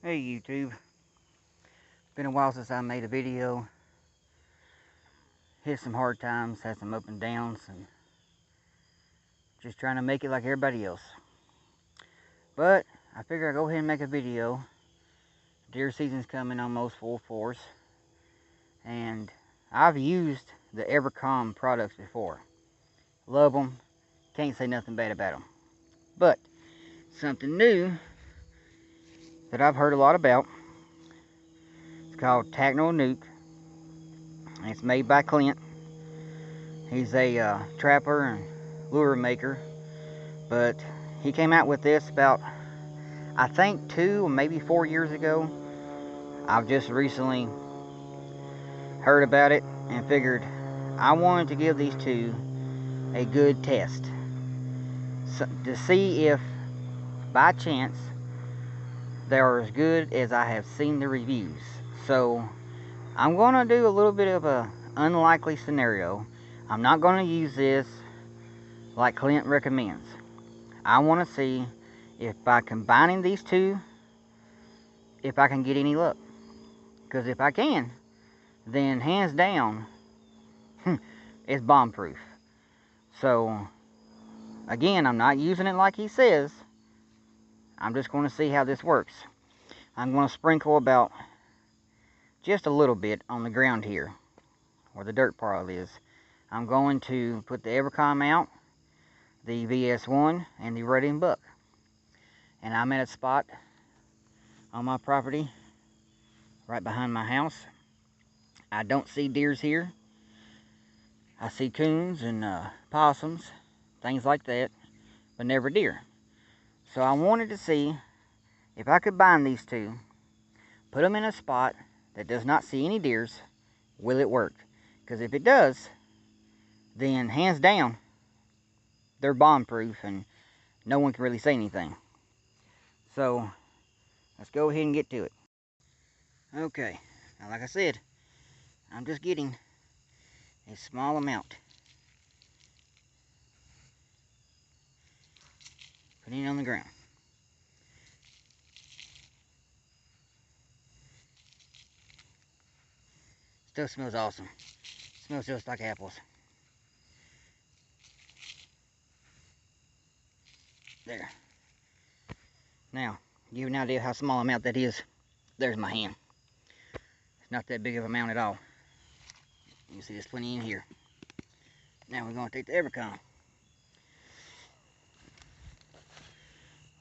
Hey YouTube, been a while since I made a video. Hit some hard times, had some up and downs, and just trying to make it like everybody else. But I figure I'll go ahead and make a video. Deer season's coming almost full force, and I've used the Evercom products before. Love them, can't say nothing bad about them. But something new that I've heard a lot about, it's called nuke. And it's made by Clint. He's a trapper and lure maker, but he came out with this about, I think, 2 or maybe 4 years ago. I've just recently heard about it and figured I wanted to give these two a good test, so, to see if by chance they are as good as I have seen the reviews. So I'm going to do a little bit of a unlikely scenario. I'm not going to use this like Clint recommends. I want to see if by combining these two, if I can get any luck. Because if I can, then hands down, it's bomb proof. So again, I'm not using it like he says. I'm just going to see how this works. I'm going to sprinkle about just a little bit on the ground here, where the dirt pile is. I'm going to put the Evercom out, the VS1, and the Red Buck. And I'm at a spot on my property right behind my house. I don't see deers here. I see coons and possums, things like that, but never deer. So I wanted to see if I could bind these two, put them in a spot that does not see any deers. Will it work? Because if it does, then hands down, they're bomb proof and no one can really say anything. So let's go ahead and get to it. Okay, now like I said, I'm just getting a small amount. Putting it on the ground. Stuff smells awesome. Smells just like apples. There. Now, give you an idea how small amount that is. There's my hand. It's not that big of an amount at all. You can see there's plenty in here. Now we're going to take the Evercom.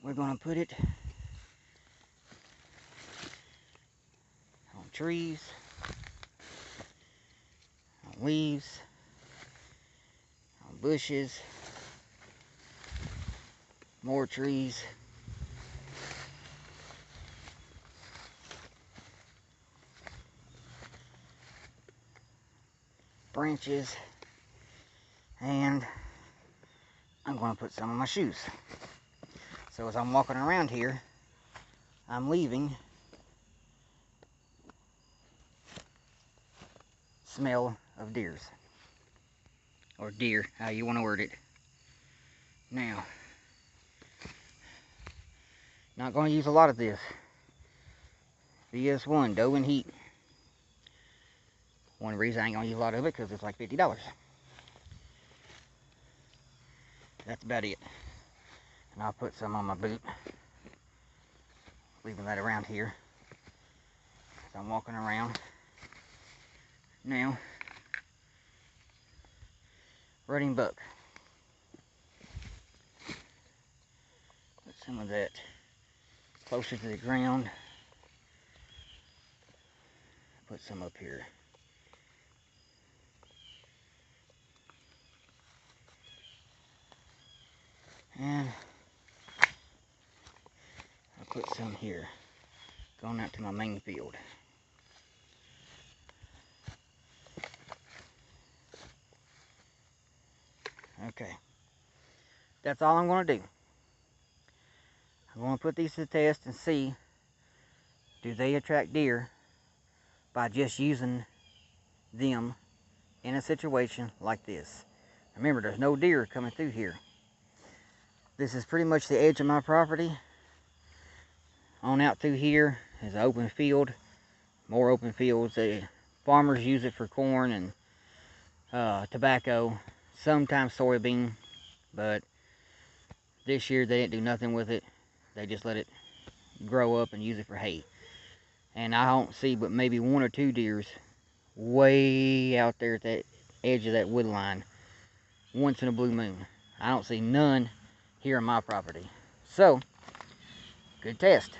We're going to put it on trees, on leaves, on bushes, more trees, branches, and I'm going to put some on my shoes. So as I'm walking around here, I'm leaving smell of deers. Or deer, how you want to word it. Now, not going to use a lot of this. VS1, doe and heat. One reason I ain't going to use a lot of it, because it's like $50. That's about it. And I'll put some on my boot. Leaving that around here. So I'm walking around. Now, Red Buck. Put some of that closer to the ground. Put some up here. And I'll put some here, going out to my main field. Okay, that's all I'm going to do. I'm going to put these to the test and see, do they attract deer by just using them in a situation like this. Remember, there's no deer coming through here. This is pretty much the edge of my property. On out through here is an open field. More open fields. Farmers use it for corn and tobacco, sometimes soybean, but this year they didn't do nothing with it. They just let it grow up and use it for hay. And I don't see but maybe 1 or 2 deers way out there at that edge of that wood line once in a blue moon. I don't see none here on my property. So, good test.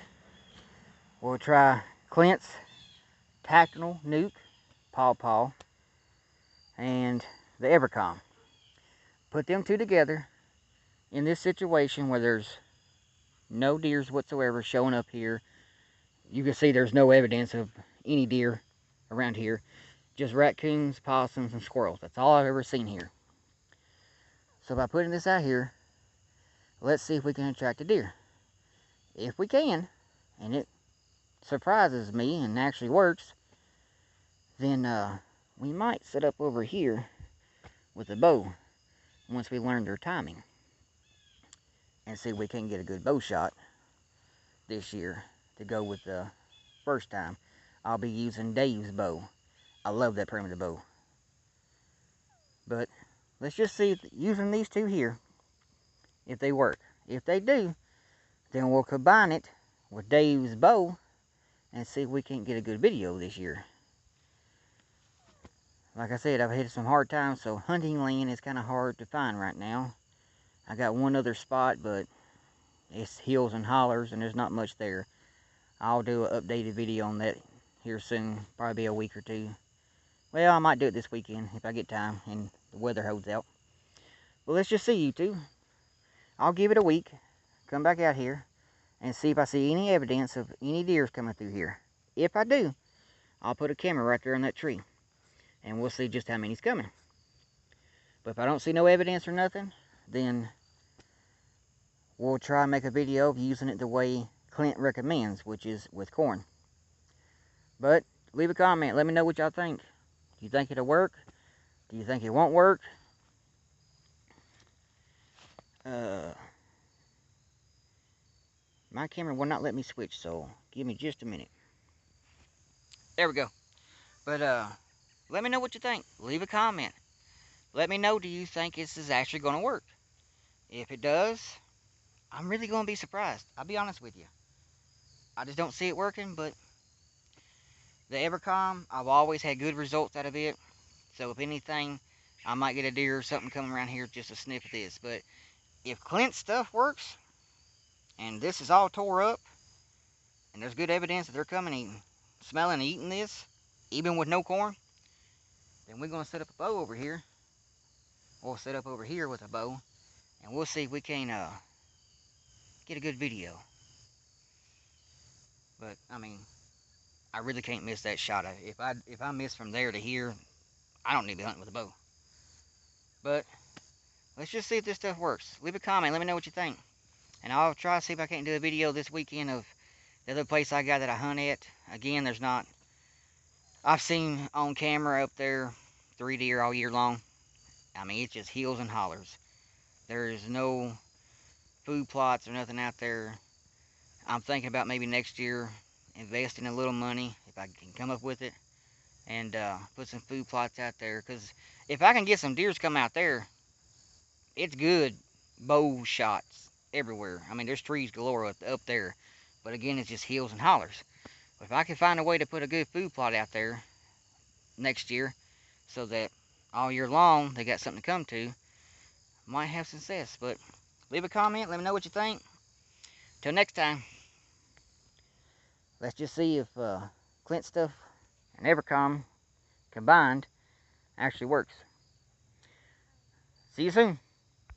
We'll try Clint's Tactical Nuke, Paw, and the Evercom. Put them two together in this situation where there's no deers whatsoever showing up here. You can see there's no evidence of any deer around here. Just raccoons, possums, and squirrels. That's all I've ever seen here. So by putting this out here, let's see if we can attract a deer. If we can, and it surprises me and actually works, then we might set up over here with a bow once we learn their timing and see if we can get a good bow shot this year to go with the first time. I'll be using Dave's bow. I love that primitive bow. But let's just see, using these two here, if they work. If they do, then we'll combine it with Dave's bow and see if we can get a good video this year. Like I said, I've had some hard times, so hunting land is kind of hard to find right now. I got one other spot, but it's hills and hollers, and there's not much there. I'll do an updated video on that here soon, probably be a week or 2. Well, I might do it this weekend if I get time and the weather holds out. But let's just see, you two. I'll give it a week, come back out here, and see if I see any evidence of any deers coming through here. If I do, I'll put a camera right there on that tree, and we'll see just how many's coming. But if I don't see no evidence or nothing, then we'll try and make a video of using it the way Clint recommends, which is with corn. But leave a comment, let me know what y'all think. Do you think it'll work? Do you think it won't work? My camera will not let me switch, so give me just a minute. There we go. But let me know what you think. Leave a comment. Let me know, do you think this is actually going to work? If it does, I'm really going to be surprised. I'll be honest with you. I just don't see it working, but the Evercom, I've always had good results out of it. So if anything, I might get a deer or something coming around here just to sniff at this. But if Clint's stuff works, and this is all tore up, and there's good evidence that they're coming and smelling and eating this, even with no corn, then we're going to set up a bow over here. We'll set up over here with a bow, and we'll see if we can get a good video. But, I mean, I really can't miss that shot. If I miss from there to here, I don't need to be hunting with a bow. But let's just see if this stuff works. Leave a comment. Let me know what you think. And I'll try to see if I can't do a video this weekend of the other place I got that I hunt at. Again, there's not... I've seen on camera up there 3 deer all year long. I mean, it's just hills and hollers. There's no food plots or nothing out there. I'm thinking about maybe next year investing a little money, if I can come up with it, and put some food plots out there. Because if I can get some deers come out there, it's good bow shots everywhere. I mean, there's trees galore up there. But again, it's just hills and hollers. But if I can find a way to put a good food plot out there next year, so that all year long they got something to come to, might have success. But leave a comment, let me know what you think. Till next time, let's just see if Clint stuff and Evercom combined actually works. See you soon.